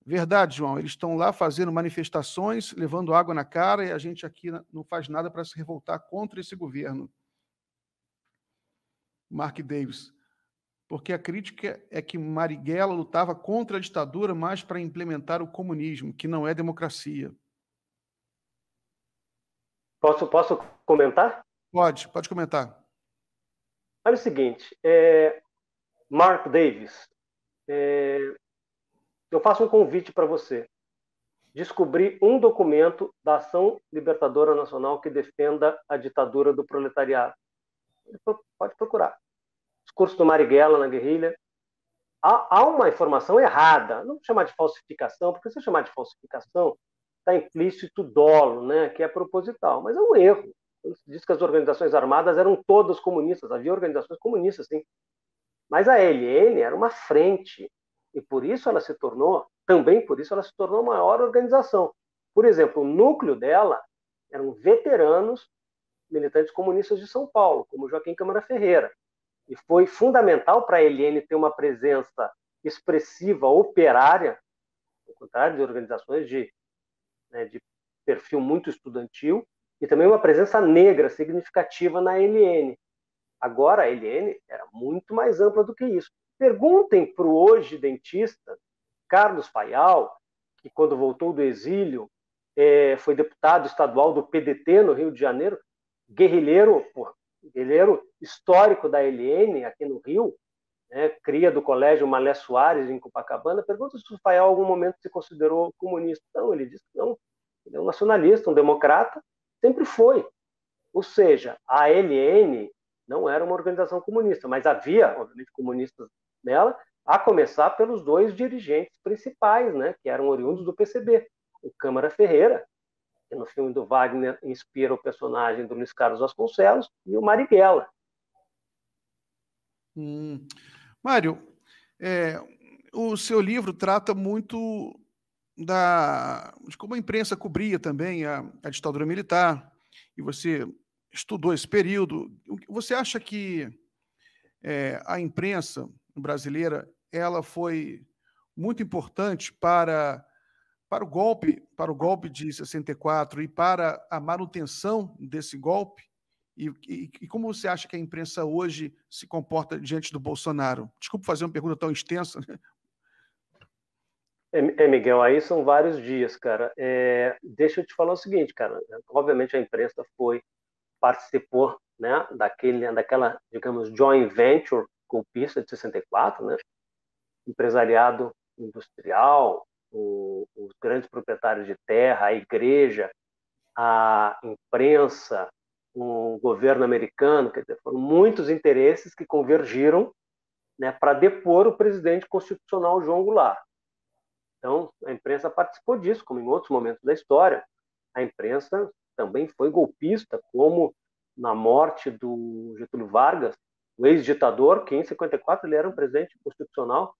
Verdade, João, eles estão lá fazendo manifestações, levando água na cara, e a gente aqui não faz nada para se revoltar contra esse governo. Mark Davis: porque a crítica é que Marighella lutava contra a ditadura, mas para implementar o comunismo, que não é democracia. Posso comentar? Pode comentar. Olha o seguinte, Mark Davis, eu faço um convite para você. Descobrir um documento da Ação Libertadora Nacional que defenda a ditadura do proletariado. Pode procurar. Discurso do Marighella na guerrilha. Há uma informação errada. Não vou chamar de falsificação, porque se eu chamar de falsificação, está implícito dolo, né, que é proposital. Mas é um erro. Diz que as organizações armadas eram todas comunistas. Havia organizações comunistas, sim. Mas a LN era uma frente. E por isso ela se tornou, também por isso ela se tornou a maior organização. Por exemplo, o núcleo dela eram veteranos militantes comunistas de São Paulo, como Joaquim Câmara Ferreira. E foi fundamental para a LN ter uma presença expressiva, operária, ao contrário de organizações de perfil muito estudantil, e também uma presença negra significativa na LN. Agora, a LN era muito mais ampla do que isso. Perguntem para o hoje dentista Carlos Fayal, que quando voltou do exílio foi deputado estadual do PDT no Rio de Janeiro, guerrilheiro histórico da LN aqui no Rio, né, cria do colégio Malé Soares em Copacabana. Pergunta se o Fayal em algum momento se considerou comunista. Não, ele disse que não. Ele é um nacionalista, um democrata, sempre foi. Ou seja, a LN não era uma organização comunista, mas havia, obviamente, comunistas nela, a começar pelos dois dirigentes principais, né, que eram oriundos do PCB. O Câmara Ferreira, que no filme do Wagner inspira o personagem do Luiz Carlos Vasconcelos, e o Marighella. Mário, o seu livro trata muito de como a imprensa cobria também a ditadura militar, e você estudou esse período. Você acha que a imprensa brasileira ela foi muito importante para o golpe de 64 e para a manutenção desse golpe? E como você acha que a imprensa hoje se comporta diante do Bolsonaro? Desculpa fazer uma pergunta tão extensa. Miguel, aí são vários dias, cara. Deixa eu te falar o seguinte, cara. Obviamente a imprensa participou, né, daquela, digamos, joint venture golpista de 64, né? Empresariado industrial, os grandes proprietários de terra, a igreja, a imprensa, o governo americano, quer dizer, foram muitos interesses que convergiram, né, para depor o presidente constitucional João Goulart. Então, a imprensa participou disso, como em outros momentos da história. A imprensa também foi golpista, como na morte do Getúlio Vargas, o ex-ditador, que em 54 ele era um presidente constitucional.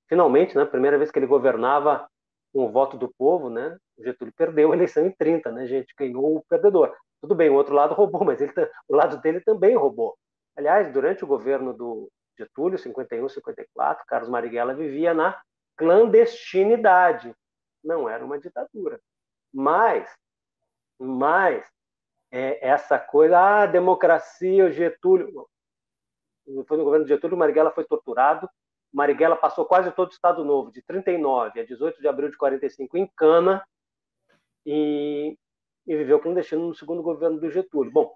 Finalmente, né, primeira vez que ele governava com o voto do povo, né, o Getúlio perdeu a eleição em 30, né, gente, ganhou o perdedor. Tudo bem, o outro lado roubou, mas o lado dele também roubou. Aliás, durante o governo do Getúlio, 51, 54, Carlos Marighella vivia na clandestinidade. Não era uma ditadura. Mas essa coisa, democracia, o Getúlio... Foi no governo de Getúlio, o Marighella foi torturado. Marighella passou quase todo o Estado Novo, de 39 a 18 de abril de 45, em cana, e viveu clandestino no segundo governo do Getúlio. Bom,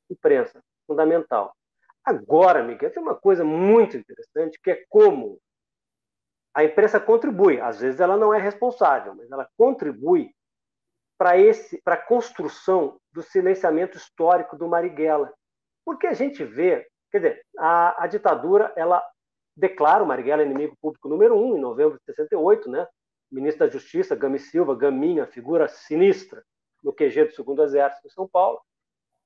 imprensa, fundamental. Agora, Miguel, tem uma coisa muito interessante, que é como a imprensa contribui. Às vezes ela não é responsável, mas ela contribui para a construção do silenciamento histórico do Marighella. Porque a gente vê, quer dizer, a ditadura, ela declara o Marighella inimigo público número 1, em novembro de 68, né? O ministro da Justiça, Gami Silva, Gaminha, figura sinistra no QG do 2º Exército em São Paulo,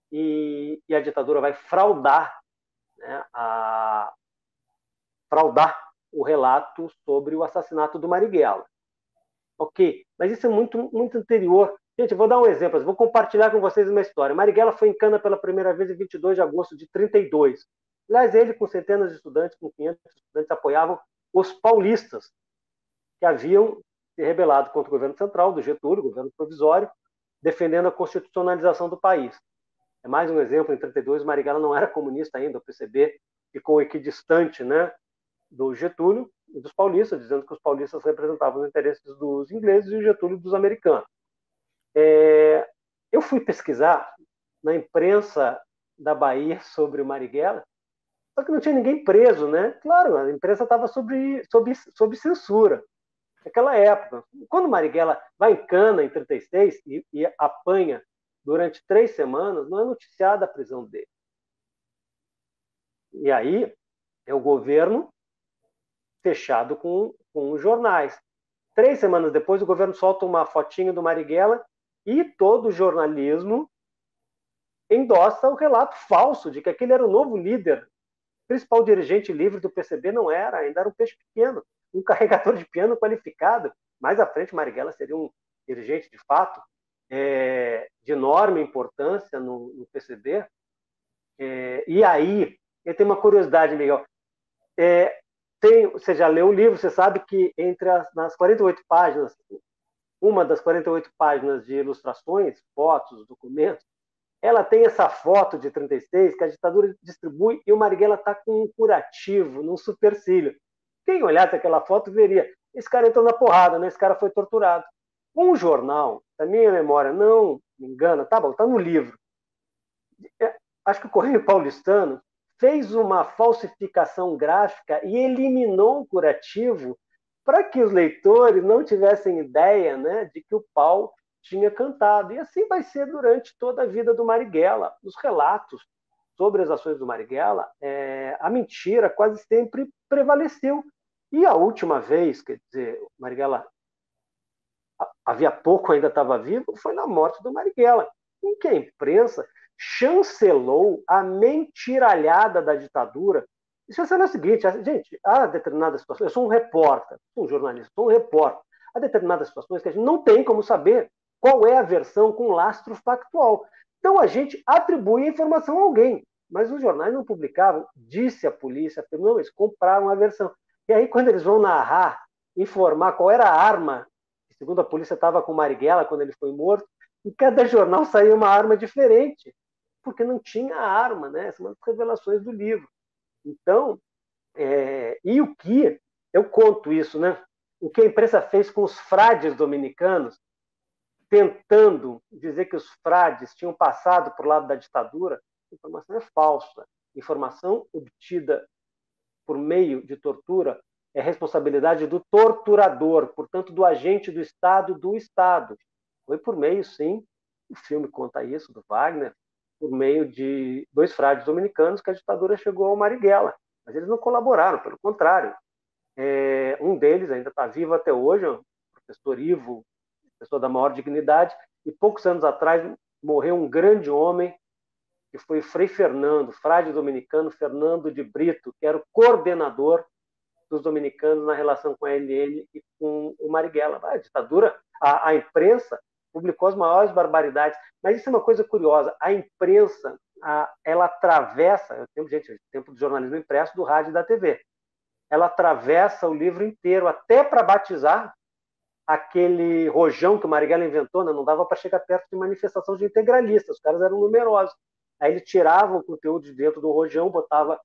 e a ditadura vai fraudar, né, fraudar o relato sobre o assassinato do Marighella. Ok, mas isso é muito, muito anterior. Gente, eu vou dar um exemplo, vou compartilhar com vocês uma história. Marighella foi em cana pela primeira vez em 22 de agosto de 32. Aliás, ele, com centenas de estudantes, com 500 estudantes, apoiavam os paulistas, que haviam se rebelado contra o governo central, do Getúlio, governo provisório, defendendo a constitucionalização do país. É mais um exemplo, em 32, Marighella não era comunista ainda, o PCB ficou equidistante, né, do Getúlio e dos paulistas, dizendo que os paulistas representavam os interesses dos ingleses e o Getúlio dos americanos. Eu fui pesquisar na imprensa da Bahia sobre o Marighella, só que não tinha ninguém preso, né? Claro, a imprensa estava sob censura naquela época. Quando Marighella vai em cana em 36 e apanha durante 3 semanas, não é noticiada a prisão dele. E aí é o governo fechado com os jornais. 3 semanas depois, o governo solta uma fotinha do Marighella e todo o jornalismo endossa o relato falso de que aquele era o novo líder. O principal dirigente livre do PCB não era, ainda era um peixe pequeno, um carregador de piano qualificado. Mais à frente, Marighella seria um dirigente, de fato, de enorme importância no PCB. E aí, tem uma curiosidade, Miguel. Você já leu o livro, você sabe que nas 48 páginas, uma das 48 páginas de ilustrações, fotos, documentos, ela tem essa foto de 36 que a ditadura distribui e o Marighella está com um curativo, num supercílio. Quem olhasse aquela foto veria, esse cara entrou na porrada, né? Esse cara foi torturado. Um jornal, se a minha memória não me engana, tá bom, tá no livro. Acho que o Correio Paulistano fez uma falsificação gráfica e eliminou o curativo para que os leitores não tivessem ideia, né, de que o pau tinha cantado. E assim vai ser durante toda a vida do Marighella. Nos relatos sobre as ações do Marighella, a mentira quase sempre prevaleceu. E a última vez, quer dizer, o Marighella havia pouco ainda estava vivo, foi na morte do Marighella, em que a imprensa chancelou a mentiralhada da ditadura. E chancelou o seguinte, gente, há determinadas situações, eu sou um repórter, sou um jornalista, sou um repórter, há determinadas situações que a gente não tem como saber qual é a versão com lastro factual. Então a gente atribui a informação a alguém, mas os jornais não publicavam, disse a polícia, não, eles compraram a versão. E aí quando eles vão narrar, informar qual era a arma, que segundo a polícia estava com o Marighella quando ele foi morto, em cada jornal saía uma arma diferente, porque não tinha arma, né? Essa é uma das revelações do livro. Então, e o que, eu conto isso, né? O que a imprensa fez com os frades dominicanos, tentando dizer que os frades tinham passado por lado da ditadura, a informação é falsa. Informação obtida por meio de tortura é responsabilidade do torturador, portanto, do agente do Estado, Foi por meio, sim, O filme conta isso, do Wagner, por meio de 2 frades dominicanos que a ditadura chegou ao Marighella. Mas eles não colaboraram, pelo contrário. Um deles ainda está vivo até hoje, o professor Ivo, pessoa da maior dignidade, e poucos anos atrás morreu um grande homem, que foi Frei Fernando, frade dominicano Fernando de Brito, que era o coordenador dos dominicanos na relação com a ANN e com o Marighella. A ditadura, a imprensa publicou as maiores barbaridades, mas isso é uma coisa curiosa. A imprensa, ela atravessa, o tempo do jornalismo impresso, do rádio e da TV, ela atravessa o livro inteiro, até para batizar aquele rojão que o Marighella inventou, né? Não dava para chegar perto de manifestação de integralistas, os caras eram numerosos. Aí ele tirava o conteúdo de dentro do rojão, botava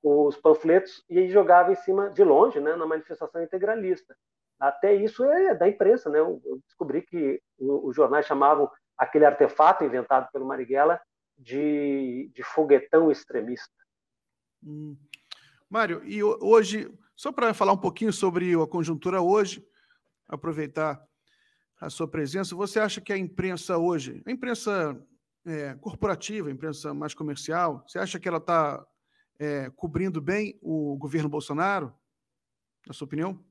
os panfletos e aí jogava em cima, de longe, né, na manifestação integralista. Até isso é da imprensa, né? Eu descobri que os jornais chamavam aquele artefato inventado pelo Marighella de foguetão extremista. Mário, e hoje, só para falar um pouquinho sobre a conjuntura hoje, aproveitar a sua presença, você acha que a imprensa hoje, a imprensa corporativa, a imprensa mais comercial, você acha que ela está cobrindo bem o governo Bolsonaro, na sua opinião?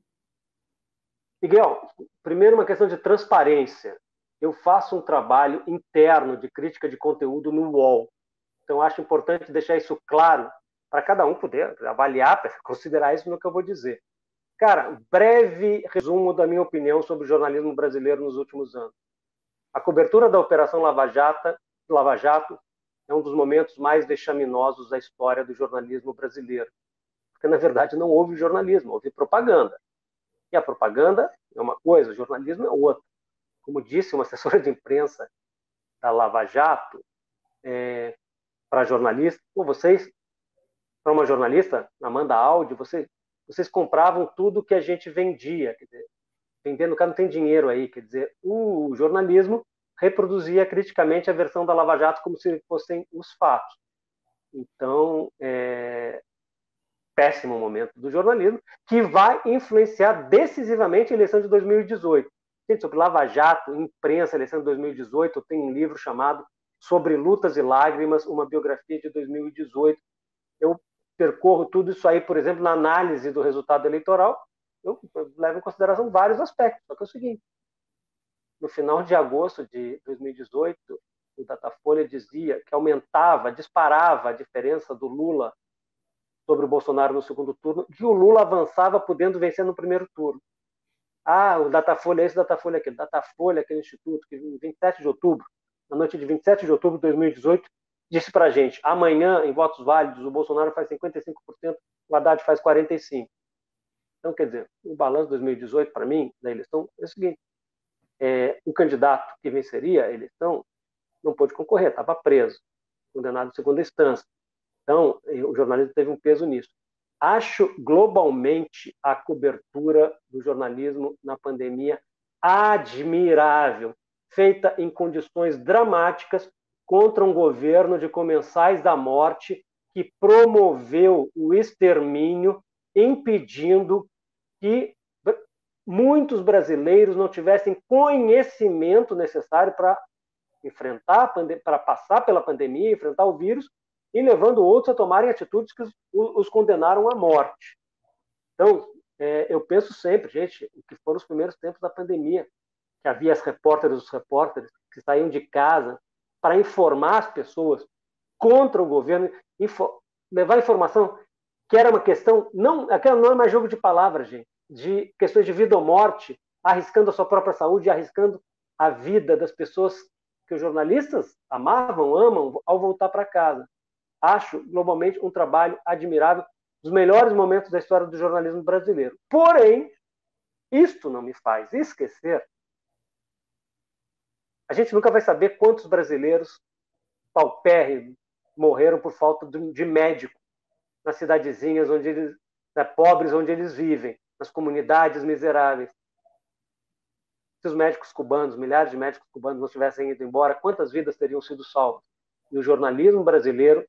Miguel, primeiro uma questão de transparência. Eu faço um trabalho interno de crítica de conteúdo no UOL. Então, acho importante deixar isso claro para cada um poder avaliar, considerar isso no que eu vou dizer. Cara, breve resumo da minha opinião sobre o jornalismo brasileiro nos últimos anos. A cobertura da Operação Lava Jato é um dos momentos mais vexaminosos da história do jornalismo brasileiro. Porque, na verdade, não houve jornalismo, houve propaganda. E a propaganda é uma coisa, o jornalismo é outra. Como disse uma assessora de imprensa da Lava Jato, para jornalista, para uma jornalista, Amanda Aldi, vocês compravam tudo que a gente vendia. Quer dizer, vendendo, o cara não tem dinheiro aí. Quer dizer, o jornalismo reproduzia criticamente a versão da Lava Jato como se fossem os fatos. Então, péssimo momento do jornalismo, que vai influenciar decisivamente a eleição de 2018. Gente, sobre Lava Jato, imprensa, eleição de 2018, eu tenho um livro chamado Sobre Lutas e Lágrimas, uma biografia de 2018. Eu percorro tudo isso aí, por exemplo, na análise do resultado eleitoral, eu levo em consideração vários aspectos. Só que é o seguinte, no final de agosto de 2018, o Datafolha dizia que disparava a diferença do Lula sobre o Bolsonaro no segundo turno, que o Lula avançava podendo vencer no primeiro turno. O Datafolha é esse, Datafolha é aquele. Datafolha, aquele instituto que em 27 de outubro, na noite de 27 de outubro de 2018, disse para a gente, amanhã, em votos válidos, o Bolsonaro faz 55%, o Haddad faz 45%. Então, quer dizer, o balanço de 2018, para mim, da eleição, é o seguinte, o candidato que venceria a eleição não pôde concorrer, estava preso, condenado em segunda instância. Então, o jornalismo teve um peso nisso. Acho globalmente a cobertura do jornalismo na pandemia admirável, feita em condições dramáticas contra um governo de comensais da morte que promoveu o extermínio, impedindo que muitos brasileiros não tivessem conhecimento necessário para para passar pela pandemia, enfrentar o vírus, e levando outros a tomarem atitudes que os condenaram à morte. Então, eu penso sempre, gente, que foram os primeiros tempos da pandemia, que havia as repórteres e os repórteres que saíam de casa para informar as pessoas contra o governo, levar informação que era uma questão, aquela não é mais jogo de palavras, gente, de questões de vida ou morte, arriscando a sua própria saúde, arriscando a vida das pessoas que os jornalistas amavam, amam, ao voltar para casa. Acho, globalmente, um trabalho admirável, dos melhores momentos da história do jornalismo brasileiro. Porém, isto não me faz esquecer, a gente nunca vai saber quantos brasileiros paupérrimos morreram por falta de médico nas cidadezinhas pobres onde eles vivem, nas comunidades miseráveis. Se os médicos cubanos, milhares de médicos cubanos não tivessem ido embora, quantas vidas teriam sido salvas? E o jornalismo brasileiro,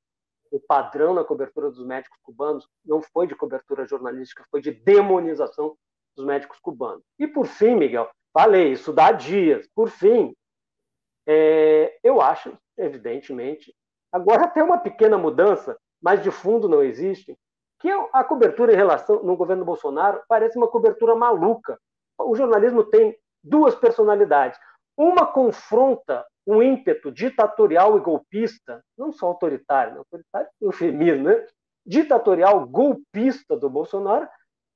o padrão na cobertura dos médicos cubanos não foi de cobertura jornalística, foi de demonização dos médicos cubanos. E por fim, Miguel, falei, isso dá dias, por fim, Eu acho, evidentemente, agora tem uma pequena mudança, mas de fundo não existe, que a cobertura em relação no governo Bolsonaro parece uma cobertura maluca. O jornalismo tem duas personalidades. Uma confronta o ímpeto ditatorial e golpista, não só autoritário, autoritário é eufemismo, né? Ditatorial golpista do Bolsonaro,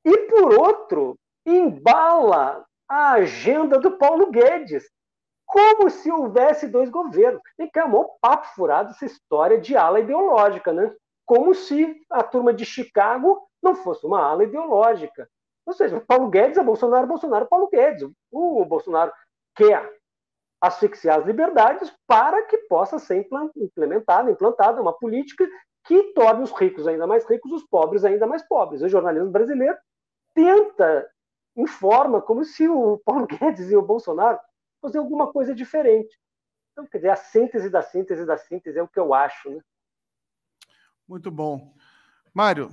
e, por outro, embala a agenda do Paulo Guedes, como se houvesse dois governos. E que é um papo furado essa história de ala ideológica, né? Como se a turma de Chicago não fosse uma ala ideológica. Ou seja, Paulo Guedes é Bolsonaro, Bolsonaro é Paulo Guedes. O Bolsonaro quer asfixiar as liberdades para que possa ser implantada uma política que torne os ricos ainda mais ricos, os pobres ainda mais pobres. O jornalismo brasileiro informa como se o Paulo Guedes e o Bolsonaro fossem alguma coisa diferente. Então, quer dizer, a síntese da síntese da síntese é o que eu acho, né? Muito bom. Mário,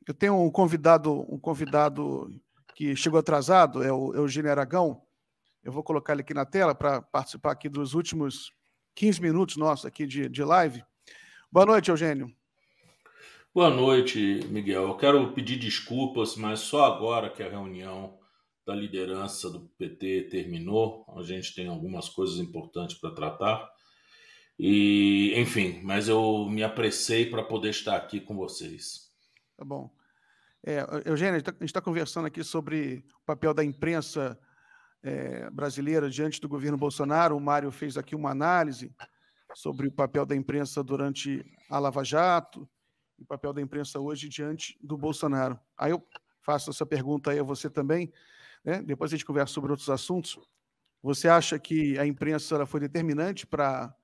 eu tenho um convidado que chegou atrasado, é o Eugênio Aragão. Eu vou colocar ele aqui na tela para participar aqui dos últimos 15 minutos nossos aqui de live. Boa noite, Eugênio. Boa noite, Miguel. Eu quero pedir desculpas, mas só agora que a reunião da liderança do PT terminou, a gente tem algumas coisas importantes para tratar. E, enfim, mas eu me apressei para poder estar aqui com vocês. Tá bom. Eugênio, a gente está conversando aqui sobre o papel da imprensa brasileira diante do governo Bolsonaro. O Mário fez aqui uma análise sobre o papel da imprensa durante a Lava Jato e o papel da imprensa hoje diante do Bolsonaro. Aí eu faço essa pergunta aí a você também, né? Depois a gente conversa sobre outros assuntos. Você acha que a imprensa ela foi determinante para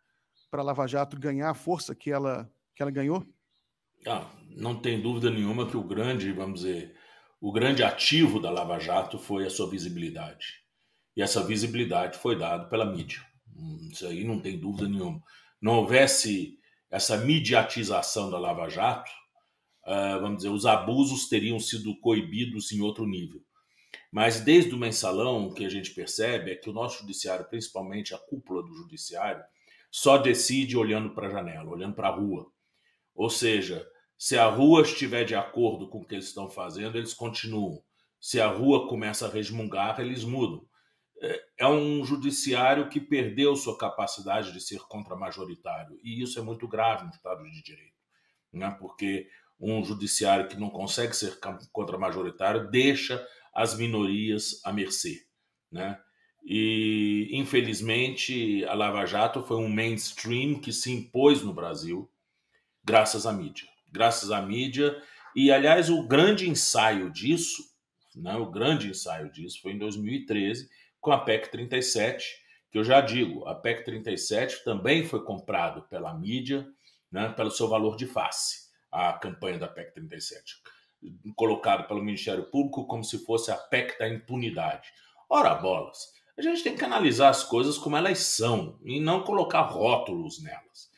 a Lava Jato ganhar a força que ela ganhou? Não tem dúvida nenhuma que o grande ativo da Lava Jato foi a sua visibilidade. E essa visibilidade foi dada pela mídia. Isso aí não tem dúvida nenhuma. Não houvesse essa mediatização da Lava Jato, os abusos teriam sido coibidos em outro nível. Mas desde o mensalão, o que a gente percebe é que o nosso judiciário, principalmente a cúpula do judiciário, só decide olhando para a janela, olhando para a rua. Ou seja, se a rua estiver de acordo com o que eles estão fazendo, eles continuam. Se a rua começa a resmungar, eles mudam. É um judiciário que perdeu sua capacidade de ser contramajoritário. E isso é muito grave no Estado de Direito, né? Porque um judiciário que não consegue ser contramajoritário deixa as minorias à mercê, né? E, infelizmente, a Lava Jato foi um mainstream que se impôs no Brasil graças à mídia. Graças à mídia. E, aliás, o grande ensaio disso, né, foi em 2013, com a PEC 37, que eu já digo, a PEC 37 também foi comprado pela mídia, né, pelo seu valor de face, a campanha da PEC 37, colocado pelo Ministério Público como se fosse a PEC da impunidade. Ora, bolas, a gente tem que analisar as coisas como elas são e não colocar rótulos nelas.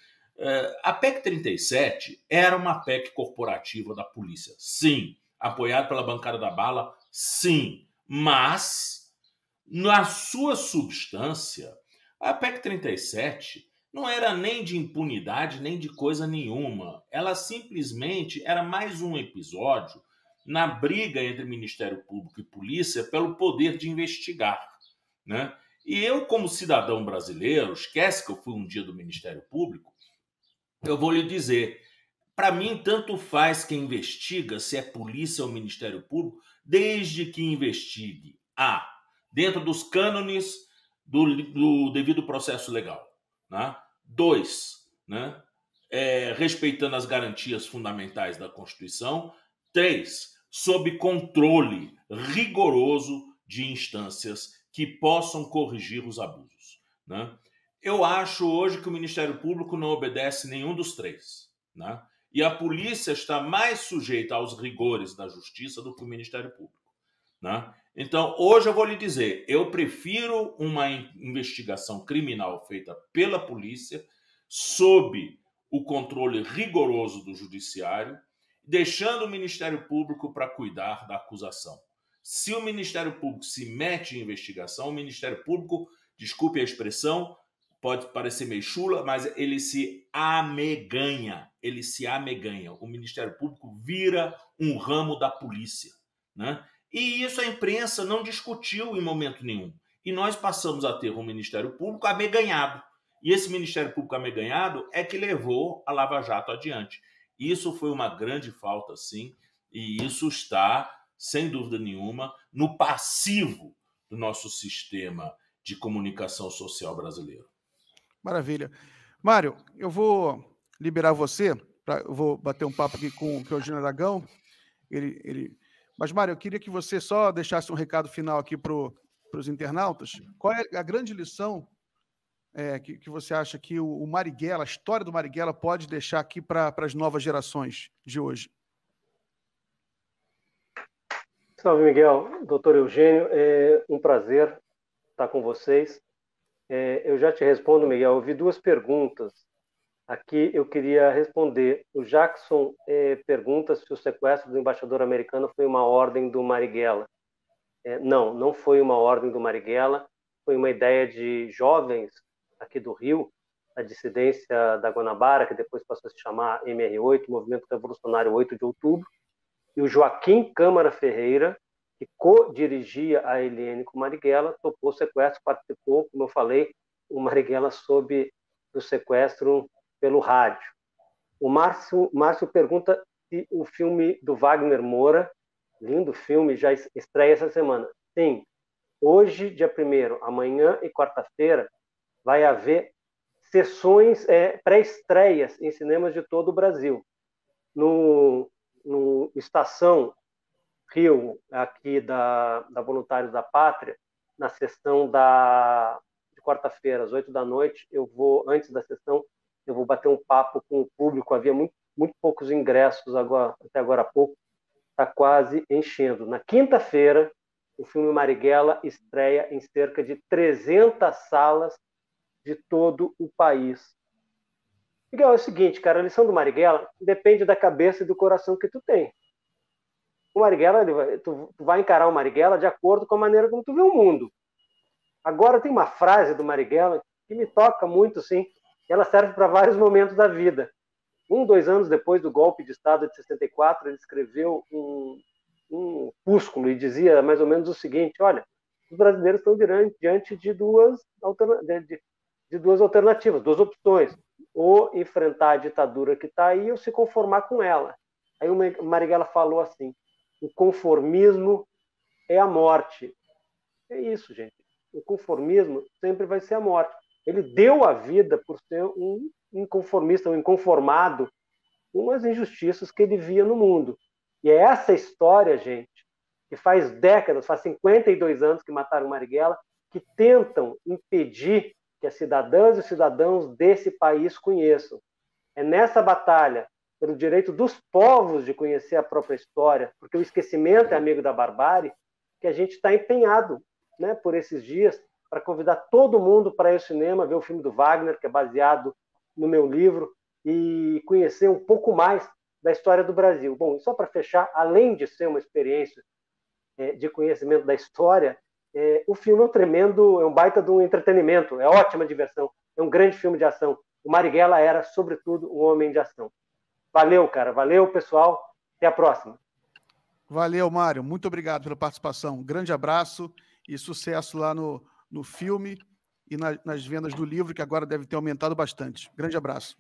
A PEC 37 era uma PEC corporativa da polícia, sim. Apoiada pela bancada da bala, sim. Mas, na sua substância, a PEC 37 não era nem de impunidade, nem de coisa nenhuma. Ela simplesmente era mais um episódio na briga entre Ministério Público e polícia pelo poder de investigar, né? E eu, como cidadão brasileiro, esquece que eu fui um dia do Ministério Público, eu vou lhe dizer, para mim, tanto faz quem investiga, se é polícia ou Ministério Público, desde que investigue dentro dos cânones do devido processo legal, né? 2, né? Respeitando as garantias fundamentais da Constituição. 3, sob controle rigoroso de instâncias que possam corrigir os abusos, né? Eu acho hoje que o Ministério Público não obedece nenhum dos 3, né? E a polícia está mais sujeita aos rigores da justiça do que o Ministério Público, né? Então, hoje eu vou lhe dizer, eu prefiro uma investigação criminal feita pela polícia sob o controle rigoroso do judiciário, deixando o Ministério Público para cuidar da acusação. Se o Ministério Público se mete em investigação, o Ministério Público desculpe a expressão, pode parecer meio chula, mas ele se ameganha. Ele se ameganha. O Ministério Público vira um ramo da polícia, né? E isso a imprensa não discutiu em momento nenhum. E nós passamos a ter um Ministério Público ameganhado. E esse Ministério Público ameganhado é que levou a Lava Jato adiante. Isso foi uma grande falta, sim, e isso está, sem dúvida nenhuma, no passivo do nosso sistema de comunicação social brasileiro. Maravilha. Mário, eu vou liberar você, eu vou bater um papo aqui com o Eugênio Aragão. Mas, Mário, eu queria que você só deixasse um recado final aqui para os internautas. Qual é a grande lição que você acha que o Marighella, a história do Marighella, pode deixar aqui para as novas gerações de hoje? Salve, Miguel. Doutor Eugênio, é um prazer estar com vocês. Eu já te respondo, Miguel. Eu vi duas perguntas. Aqui eu queria responder. O Jackson pergunta se o sequestro do embaixador americano foi uma ordem do Marighella. Não foi uma ordem do Marighella. Foi uma ideia de jovens aqui do Rio, a dissidência da Guanabara, que depois passou a se chamar MR8, Movimento Revolucionário 8 de Outubro, e o Joaquim Câmara Ferreira, que co-dirigia a Eliane com o Marighella, topou o sequestro, participou, como eu falei, o Marighella soube do sequestro pelo rádio. O Márcio pergunta se o filme do Wagner Moura, lindo filme, já estreia essa semana. Sim, hoje, dia 1º, amanhã e quarta-feira, vai haver sessões pré-estreias em cinemas de todo o Brasil. No Estação Rio, aqui da Voluntários da Pátria, na sessão de quarta-feira, às 8 da noite, antes da sessão, eu vou bater um papo com o público. Havia muito poucos ingressos até agora há pouco, está quase enchendo. Na quinta-feira, o filme Marighella estreia em cerca de 300 salas de todo o país. Miguel, é o seguinte, cara, a lição do Marighella depende da cabeça e do coração que tu tem. O Marighella, tu vai encarar o Marighella de acordo com a maneira como tu vê o mundo. Agora tem uma frase do Marighella que me toca muito, sim, e ela serve para vários momentos da vida. 2 anos depois do golpe de Estado de 64, ele escreveu um opúsculo e dizia mais ou menos o seguinte: olha, os brasileiros estão diante de duas alternativas, duas opções: ou enfrentar a ditadura que está aí ou se conformar com ela. Aí o Marighella falou assim: o conformismo é a morte. É isso, gente. O conformismo sempre vai ser a morte. Ele deu a vida por ser um inconformista, um inconformado com as injustiças que ele via no mundo. E é essa história, gente, que faz décadas, faz 52 anos que mataram o Marighella, que tentam impedir que as cidadãs e os cidadãos desse país conheçam. É nessa batalha pelo direito dos povos de conhecer a própria história, porque o esquecimento é amigo da barbárie, que a gente está empenhado, né, por esses dias, para convidar todo mundo para ir ao cinema, ver o filme do Wagner, que é baseado no meu livro, e conhecer um pouco mais da história do Brasil. Bom, e só para fechar, além de ser uma experiência de conhecimento da história, o filme é um baita de um entretenimento, é ótima diversão, é um grande filme de ação. O Marighella era, sobretudo, um homem de ação. Valeu, cara. Valeu, pessoal. Até a próxima. Valeu, Mário. Muito obrigado pela participação. Um grande abraço e sucesso lá no filme e nas vendas do livro, que agora deve ter aumentado bastante. Grande abraço.